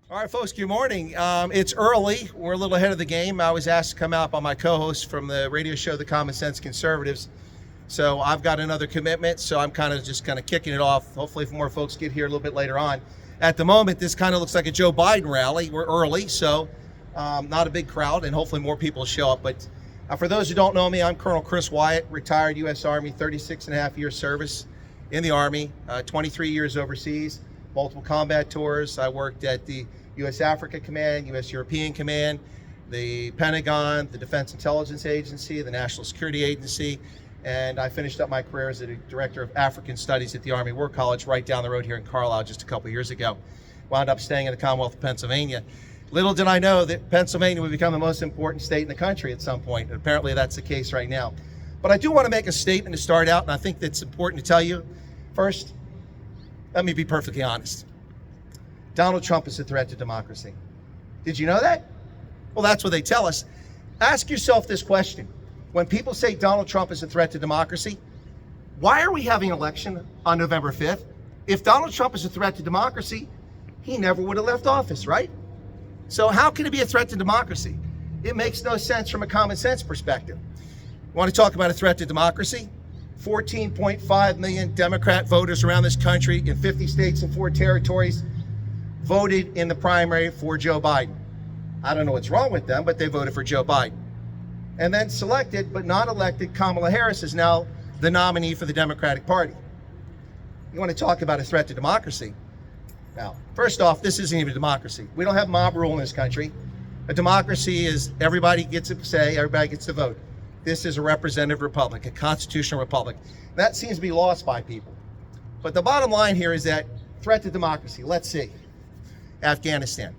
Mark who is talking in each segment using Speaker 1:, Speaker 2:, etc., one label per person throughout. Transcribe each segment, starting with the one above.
Speaker 1: All right, folks, good morning. It's early. We're a little ahead of the game. I was asked to come out by my co-host from the radio show, The Common Sense Conservatives. So I've got another commitment, so I'm kind of kicking it off. Hopefully more folks get here a little bit later on. At the moment, this kind of looks like a Joe Biden rally. We're early, so not a big crowd, and hopefully more people show up. But for those who don't know me, I'm Colonel Chris Wyatt, retired U.S. Army, 36 and a half years service in the Army, 23 years overseas, multiple combat tours. I worked at the U.S. Africa Command, U.S. European Command, the Pentagon, the Defense Intelligence Agency, the National Security Agency, and I finished up my career as a Director of African Studies at the Army War College right down the road here in Carlisle just a couple years ago. Wound up staying in the Commonwealth of Pennsylvania. Little did I know that Pennsylvania would become the most important state in the country at some point. Apparently that's the case right now. But I do want to make a statement to start out, and I think that's important to tell you. First, let me be perfectly honest. Donald Trump is a threat to democracy. Did you know that? Well, that's what they tell us. Ask yourself this question. When people say Donald Trump is a threat to democracy, why are we having an election on November 5th? If Donald Trump is a threat to democracy, he never would have left office, right? So how can it be a threat to democracy? It makes no sense from a common sense perspective. You want to talk about a threat to democracy? 14.5 million Democrat voters around this country in 50 states and 4 territories voted in the primary for Joe Biden. I don't know what's wrong with them, but they voted for Joe Biden. And then selected, but not elected, Kamala Harris is now the nominee for the Democratic Party. You want to talk about a threat to democracy? Now, first off, this isn't even a democracy. We don't have mob rule in this country. A democracy is everybody gets a say, everybody gets to vote. This is a representative republic, a constitutional republic. That seems to be lost by people. But the bottom line here is that threat to democracy, let's see. Afghanistan.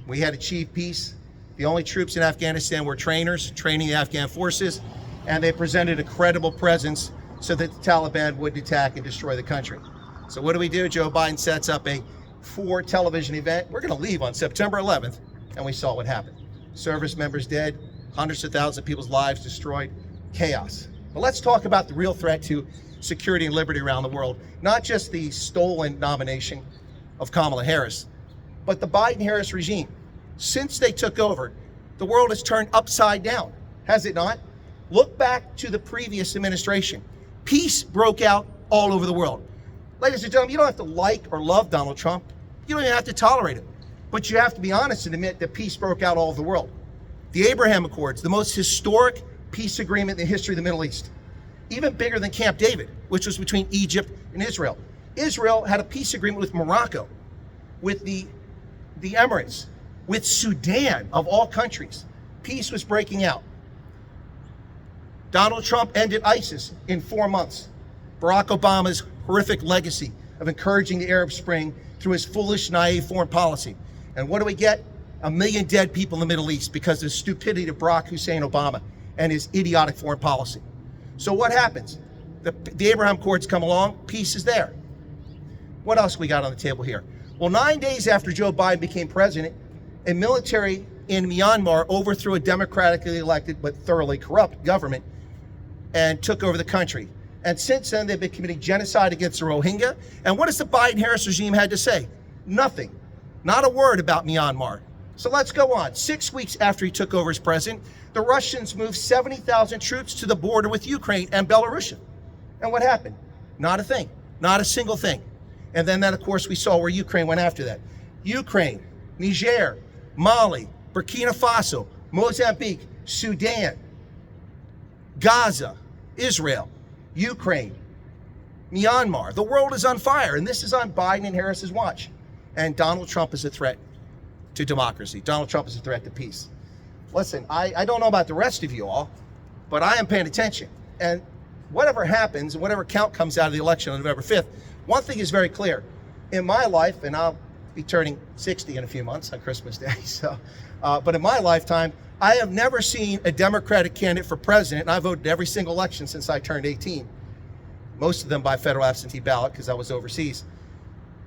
Speaker 1: We had achieved peace. The only troops in Afghanistan were trainers training the Afghan forces, and they presented a credible presence so that the Taliban wouldn't attack and destroy the country. So what do? Joe Biden sets up a 4 television event. We're going to leave on September 11th, and we saw what happened. Service members dead, hundreds of thousands of people's lives destroyed, chaos. But let's talk about the real threat to security and liberty around the world, not just the stolen nomination of Kamala Harris, but the Biden-Harris regime. Since they took over, the world has turned upside down, has it not? Look back to the previous administration. Peace broke out all over the world. Ladies and gentlemen, you don't have to like or love Donald Trump. You don't even have to tolerate him. But you have to be honest and admit that peace broke out all over the world. The Abraham Accords, the most historic peace agreement in the history of the Middle East. Even bigger than Camp David, which was between Egypt and Israel. Israel had a peace agreement with Morocco, with the Emirates, with Sudan, of all countries. Peace was breaking out. Donald Trump ended ISIS in 4 months. Barack Obama's horrific legacy of encouraging the Arab Spring through his foolish, naive foreign policy. And what do we get? 1 million dead people in the Middle East because of the stupidity of Barack Hussein Obama and his idiotic foreign policy. So what happens? The Abraham Accords come along, peace is there. What else we got on the table here? Well, 9 days after Joe Biden became president, a military in Myanmar overthrew a democratically elected but thoroughly corrupt government and took over the country. And since then, they've been committing genocide against the Rohingya. And what has the Biden-Harris regime had to say? Nothing. Not a word about Myanmar. So let's go on. 6 weeks after he took over as president, the Russians moved 70,000 troops to the border with Ukraine and Belarus. And what happened? Not a thing. Not a single thing. And then of course, we saw where Ukraine went after that. Ukraine, Niger, Mali, Burkina Faso, Mozambique, Sudan, Gaza, Israel, Ukraine, Myanmar. The world is on fire, and this is on Biden and Harris's watch. And Donald Trump is a threat to democracy. Donald Trump is a threat to peace. Listen, I don't know about the rest of you all, but I am paying attention. And whatever happens, whatever count comes out of the election on November 5th, one thing is very clear. In my life, and I'll be turning 60 in a few months on Christmas Day, but in my lifetime, I have never seen a Democratic candidate for president, and I voted every single election since I turned 18, most of them by federal absentee ballot because I was overseas.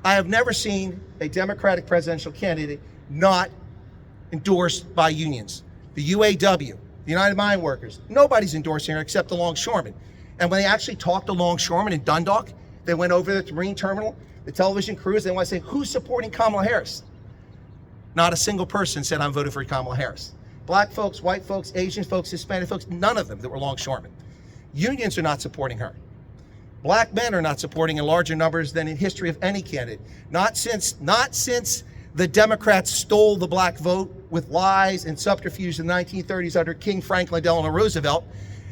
Speaker 1: I have never seen a Democratic presidential candidate not endorsed by unions. The UAW, the United Mine Workers, nobody's endorsing her except the longshoremen. And when they actually talked to longshoremen in Dundalk, they went over to the Marine Terminal, the television crews, they want to say, who's supporting Kamala Harris? Not a single person said I'm voting for Kamala Harris. Black folks, white folks, Asian folks, Hispanic folks, none of them that were longshoremen. Unions are not supporting her. Black men are not supporting in larger numbers than in history of any candidate. Not since the Democrats stole the black vote with lies and subterfuge in the 1930s under King Franklin Delano Roosevelt,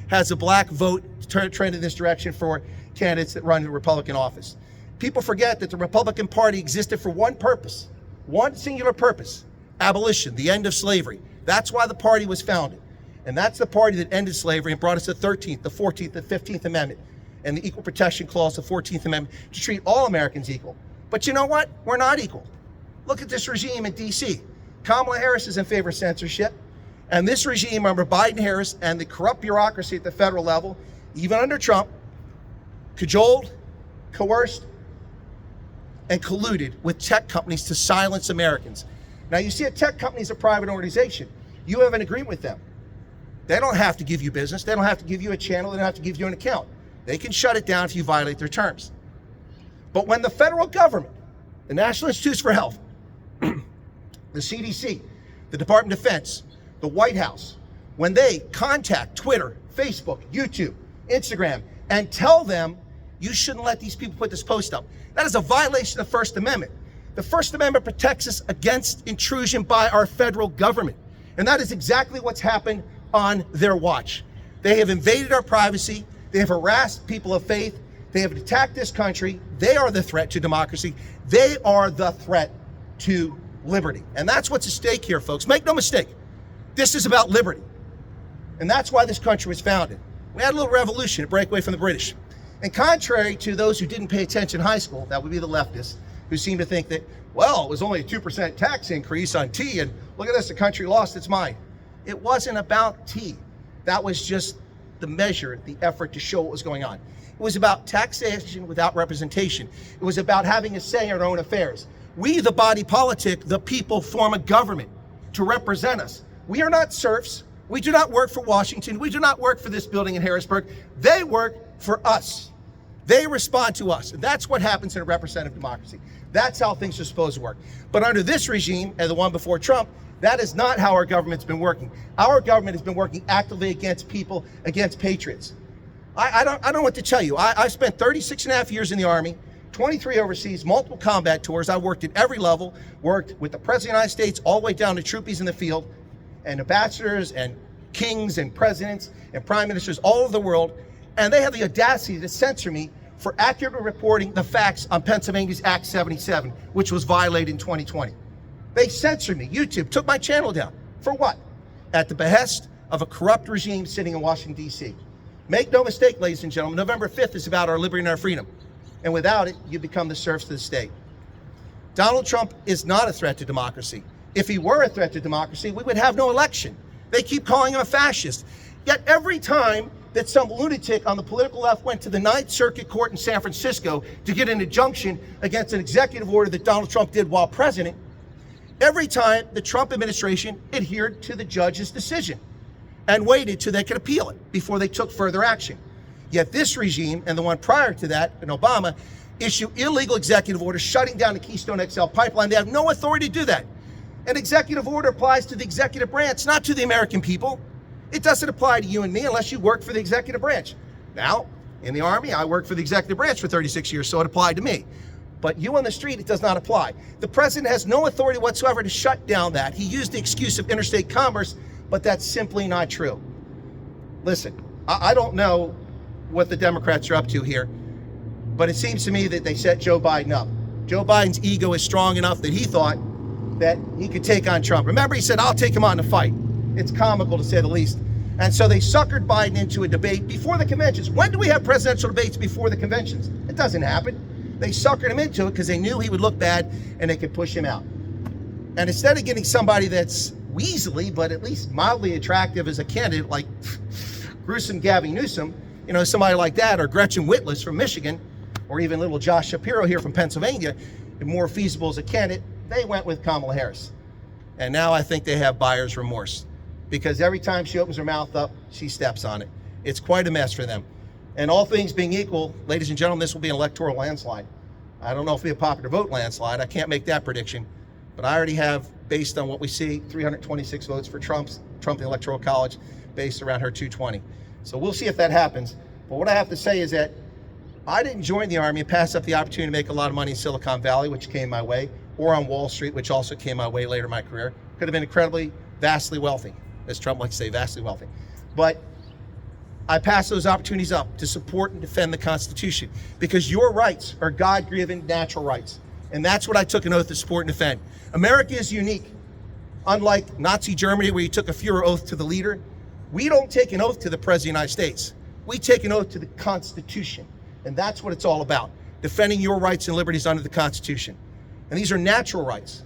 Speaker 1: has the black vote trend in this direction for candidates that run the Republican office. People forget that the Republican Party existed for one purpose, one singular purpose: abolition, the end of slavery. That's why the party was founded. And that's the party that ended slavery and brought us the 13th, the 14th, the 15th Amendment, and the Equal Protection Clause, the 14th Amendment, to treat all Americans equal. But you know what? We're not equal. Look at this regime in D.C. Kamala Harris is in favor of censorship. And this regime under Biden-Harris and the corrupt bureaucracy at the federal level, even under Trump, cajoled, coerced, and colluded with tech companies to silence Americans. Now, you see, a tech company is a private organization. You have an agreement with them. They don't have to give you business. They don't have to give you a channel. They don't have to give you an account. They can shut it down if you violate their terms. But when the federal government, the National Institutes for Health, the CDC, the Department of Defense, the White House, when they contact Twitter, Facebook, YouTube, Instagram, and tell them you shouldn't let these people put this post up, that is a violation of the First Amendment. The First Amendment protects us against intrusion by our federal government. And that is exactly what's happened on their watch. They have invaded our privacy. They have harassed people of faith. They have attacked this country. They are the threat to democracy. They are the threat to liberty. And that's what's at stake here, folks. Make no mistake. This is about liberty. And that's why this country was founded. We had a little revolution to break away from the British. And contrary to those who didn't pay attention in high school, that would be the leftists, who seem to think that, well, it was only a 2% tax increase on tea, and look at this, the country lost its mind. It wasn't about tea. That was just the measure, the effort to show what was going on. It was about taxation without representation. It was about having a say in our own affairs. We, the body politic, the people, form a government to represent us. We are not serfs. We do not work for Washington. We do not work for this building in Harrisburg. They work for us. They respond to us. And that's what happens in a representative democracy. That's how things are supposed to work. But under this regime, and the one before Trump, that is not how our government's been working. Our government has been working actively against people, against patriots. I don't know what to tell you. I spent 36 and a half years in the Army, 23 overseas, multiple combat tours. I worked at every level, worked with the President of the United States all the way down to troopies in the field, and ambassadors and kings and presidents and prime ministers all over the world. And they have the audacity to censor me for accurately reporting the facts on Pennsylvania's Act 77, which was violated in 2020. They censored me. YouTube took my channel down. For what? At the behest of a corrupt regime sitting in Washington, D.C. Make no mistake, ladies and gentlemen, November 5th is about our liberty and our freedom. And without it, you become the serfs of the state. Donald Trump is not a threat to democracy. If he were a threat to democracy, we would have no election. They keep calling him a fascist. Yet every time that some lunatic on the political left went to the Ninth Circuit Court in San Francisco to get an injunction against an executive order that Donald Trump did while president, every time the Trump administration adhered to the judge's decision and waited till they could appeal it before they took further action. Yet this regime, and the one prior to that, in Obama, issue illegal executive orders shutting down the Keystone XL pipeline. They have no authority to do that. An executive order applies to the executive branch, not to the American people. It doesn't apply to you and me unless you work for the executive branch. Now, in the Army, I worked for the executive branch for 36 years, so it applied to me. But you on the street, it does not apply. The president has no authority whatsoever to shut down that. He used the excuse of interstate commerce, but that's simply not true. Listen, I don't know what the Democrats are up to here, but it seems to me that they set Joe Biden up. Joe Biden's ego is strong enough that he thought that he could take on Trump. Remember, he said, I'll take him on the fight. It's comical to say the least. And so they suckered Biden into a debate before the conventions. When do we have presidential debates before the conventions? It doesn't happen. They suckered him into it because they knew he would look bad and they could push him out. And instead of getting somebody that's weaselly, but at least mildly attractive as a candidate, like gruesome Gavin Newsom, you know, somebody like that, or Gretchen Whitlas from Michigan, or even little Josh Shapiro here from Pennsylvania, more feasible as a candidate, they went with Kamala Harris. And now I think they have buyer's remorse, because every time she opens her mouth up, she steps on it. It's quite a mess for them. And all things being equal, ladies and gentlemen, this will be an electoral landslide. I don't know if it'll be a popular vote landslide. I can't make that prediction. But I already have, based on what we see, 326 votes for Trump in the Electoral College, based around her 220. So we'll see if that happens. But what I have to say is that I didn't join the Army and pass up the opportunity to make a lot of money in Silicon Valley, which came my way, or on Wall Street, which also came my way later in my career. Could have been incredibly, vastly wealthy, as Trump likes to say, vastly wealthy. But I passed those opportunities up to support and defend the Constitution, because your rights are God-given natural rights. And that's what I took an oath to support and defend. America is unique. Unlike Nazi Germany, where you took a fewer oath to the leader, we don't take an oath to the President of the United States. We take an oath to the Constitution. And that's what it's all about, defending your rights and liberties under the Constitution. And these are natural rights.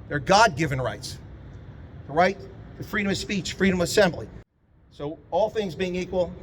Speaker 1: They're God-given rights. The right to freedom of speech, freedom of assembly. So all things being equal,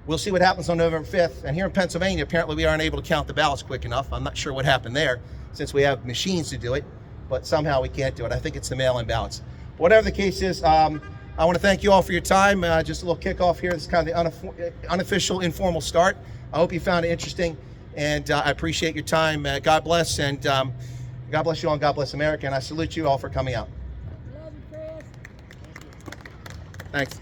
Speaker 1: we'll see what happens on November 5th. And here in Pennsylvania, apparently we aren't able to count the ballots quick enough. I'm not sure what happened there, since we have machines to do it, but somehow we can't do it. I think it's the mail-in ballots. But whatever the case is, I want to thank you all for your time. Just a little kickoff here. This is kind of the unofficial, informal start. I hope you found it interesting, and I appreciate your time. God bless, and God bless you all, and God bless America. And I salute you all for coming out.
Speaker 2: Love you, Chris.
Speaker 1: Thanks.